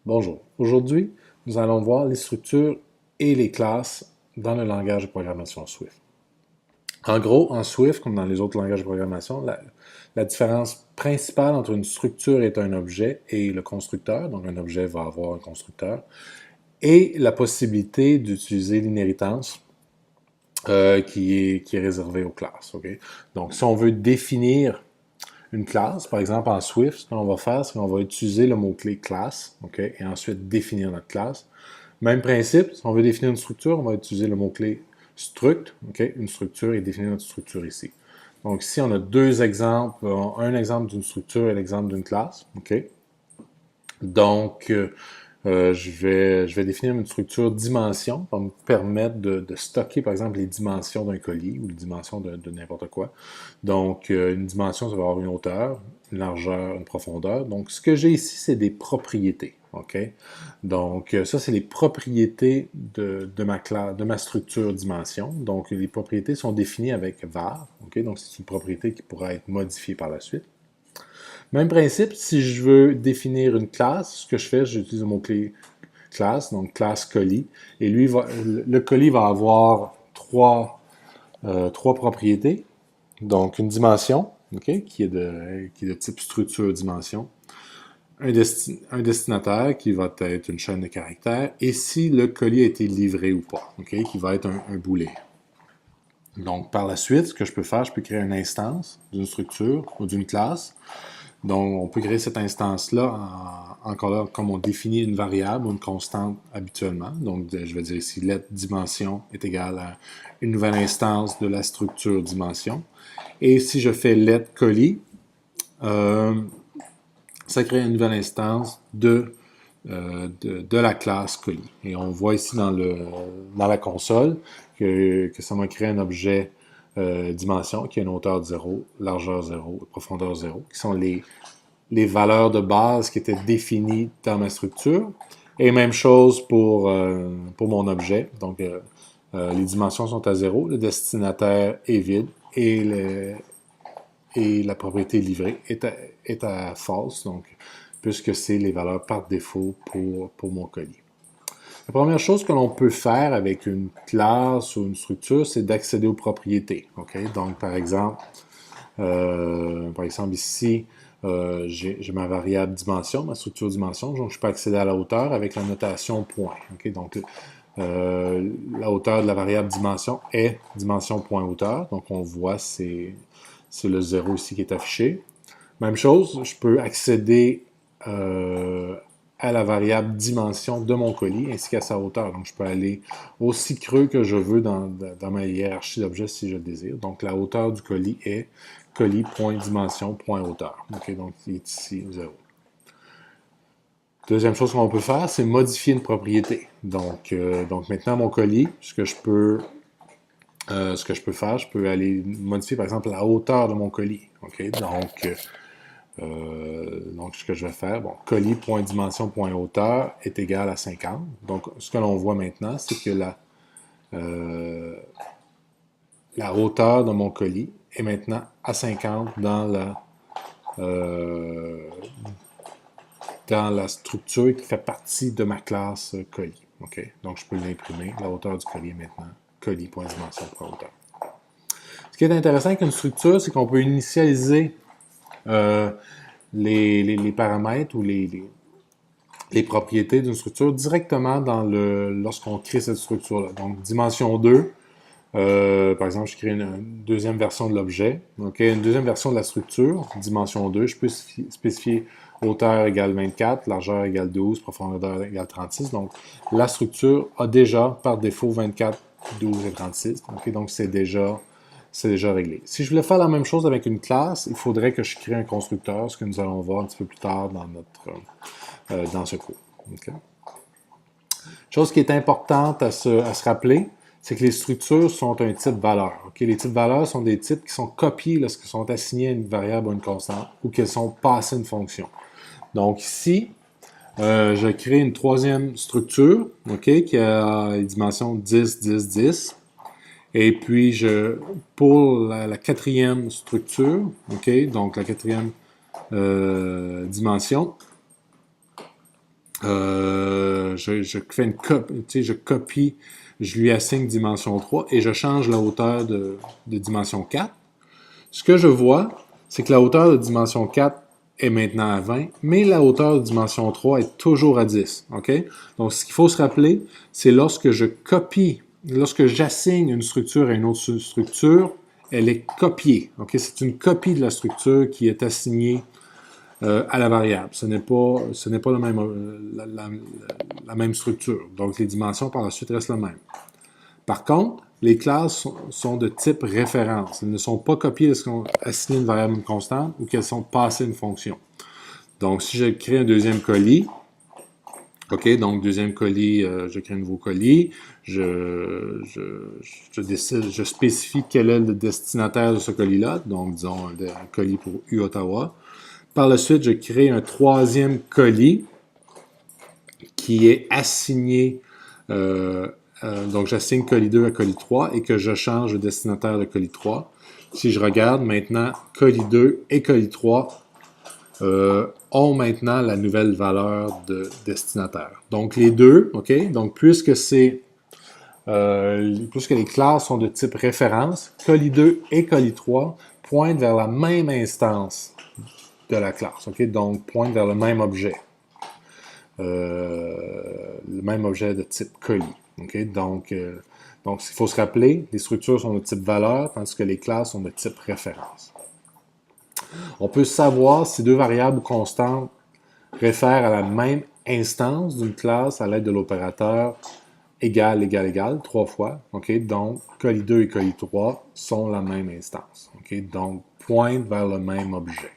Bonjour. Aujourd'hui, nous allons voir les structures et les classes dans le langage de programmation Swift. En gros, en Swift, comme dans les autres langages de programmation, la différence principale entre une structure et un objet et le constructeur, donc un objet va avoir un constructeur, et la possibilité d'utiliser l'inhéritance qui est réservée aux classes. Okay? Donc, si on veut définir une classe, par exemple en Swift, ce qu'on va faire, c'est qu'on va utiliser le mot-clé class, okay, et ensuite définir notre classe. Même principe, si on veut définir une structure, on va utiliser le mot-clé struct, okay, une structure, et définir notre structure ici. Donc ici, on a deux exemples, un exemple d'une structure et l'exemple d'une classe. Okay. Donc, je vais définir une structure dimension qui va me permettre de stocker, par exemple, les dimensions d'un colis ou les dimensions de n'importe quoi. Donc, une dimension, ça va avoir une hauteur, une largeur, une profondeur. Donc, ce que j'ai ici, c'est des propriétés. OK? Donc, ça, c'est les propriétés de ma classe, de ma structure dimension. Donc, les propriétés sont définies avec var. OK? Donc, c'est une propriété qui pourra être modifiée par la suite. Même principe, si je veux définir une classe, ce que je fais, j'utilise le mot-clé classe, donc classe colis, et lui, le colis va avoir trois propriétés. Donc, une dimension, okay, qui est de type structure dimension, un destinataire qui va être une chaîne de caractères, et si le colis a été livré ou pas, okay, qui va être un booléen. Donc, par la suite, ce que je peux faire, je peux créer une instance d'une structure ou d'une classe. Donc, on peut créer cette instance-là, encore là, comme on définit une variable ou une constante habituellement. Donc, je vais dire ici, let dimension est égal à une nouvelle instance de la structure dimension. Et si je fais let colis, ça crée une nouvelle instance de la classe colis. Et on voit ici dans la console que ça m'a créé un objet dimension qui a une hauteur de 0, largeur 0, profondeur 0, qui sont les valeurs de base qui étaient définies dans ma structure. Et même chose pour mon objet. Donc, les dimensions sont à 0, le destinataire est vide et la propriété livrée est à false, donc, puisque c'est les valeurs par défaut pour mon colis. La première chose que l'on peut faire avec une classe ou une structure, c'est d'accéder aux propriétés. Okay? Donc, par exemple ici, j'ai ma variable dimension, ma structure dimension, donc je peux accéder à la hauteur avec la notation point. Okay? Donc, la hauteur de la variable dimension est dimension point hauteur. Donc, on voit, c'est le 0 ici qui est affiché. Même chose, je peux accéder à la variable dimension de mon colis ainsi qu'à sa hauteur. Donc, je peux aller aussi creux que je veux dans ma hiérarchie d'objets si je le désire. Donc, la hauteur du colis est colis.dimension.hauteur. Okay, donc, il est ici 0. Deuxième chose qu'on peut faire, c'est modifier une propriété. Donc maintenant, mon colis, ce que je peux faire, je peux aller modifier, par exemple, la hauteur de mon colis. Okay? Donc, ce que je vais faire, bon, colis.dimension.hauteur est égal à 50. Donc, ce que l'on voit maintenant, c'est que la hauteur de mon colis est maintenant à 50 dans la structure qui fait partie de ma classe colis. Okay? Donc, je peux l'imprimer. La hauteur du colis est maintenant colis.dimension.hauteur. Ce qui est intéressant avec une structure, c'est qu'on peut initialiser les paramètres ou les propriétés d'une structure directement lorsqu'on crée cette structure-là. Donc, dimension 2, par exemple, je crée une deuxième version de l'objet. Okay? Une deuxième version de la structure, dimension 2, je peux spécifier hauteur égale 24, largeur égale 12, profondeur égale 36. Donc, la structure a déjà, par défaut, 24, 12 et 36. Okay? Donc, c'est déjà réglé. Si je voulais faire la même chose avec une classe, il faudrait que je crée un constructeur, ce que nous allons voir un petit peu plus tard dans ce cours. Okay? Chose qui est importante à se rappeler, c'est que les structures sont un type valeur. Okay? Les types valeurs sont des types qui sont copiés lorsqu'ils sont assignés à une variable ou une constante ou qu'ils sont passés à une fonction. Donc ici, je crée une troisième structure, okay, qui a une dimension 10, 10, 10. Et puis, pour la quatrième structure, okay, donc la quatrième dimension, je fais une copie, tu sais, je copie, je lui assigne dimension 3 et je change la hauteur de dimension 4. Ce que je vois, c'est que la hauteur de dimension 4 est maintenant à 20, mais la hauteur de dimension 3 est toujours à 10. OK? Donc, ce qu'il faut se rappeler, c'est lorsque je copie, lorsque j'assigne une structure à une autre structure, elle est copiée. OK? C'est une copie de la structure qui est assignée à la variable. Ce n'est pas le même, la même structure. Donc, les dimensions par la suite restent les mêmes. Par contre, les classes sont de type référence. Elles ne sont pas copiées lorsqu'on assigne une variable constante ou qu'elles sont passées une fonction. Donc, si je crée un deuxième colis, OK, donc deuxième colis, je crée un nouveau colis, je spécifie quel est le destinataire de ce colis-là, donc disons un colis pour U Ottawa. Par la suite, je crée un troisième colis qui est assigné, donc j'assigne colis 2 à colis 3 et que je change le destinataire de colis 3. Si je regarde maintenant, colis 2 et colis 3 ont maintenant la nouvelle valeur de destinataire. Donc les deux, OK? Donc puisque les classes sont de type référence, colis 2 et colis 3 pointent vers la même instance de la classe, OK? Donc pointent vers le même objet. Le même objet de type colis. Okay? Donc, il faut se rappeler, les structures sont de type valeur, tandis que les classes sont de type référence. On peut savoir si deux variables constantes réfèrent à la même instance d'une classe à l'aide de l'opérateur égal, égal, égal, 3 fois. Okay? Donc, colis 2 et colis 3 sont la même instance. Okay? Donc, pointent vers le même objet.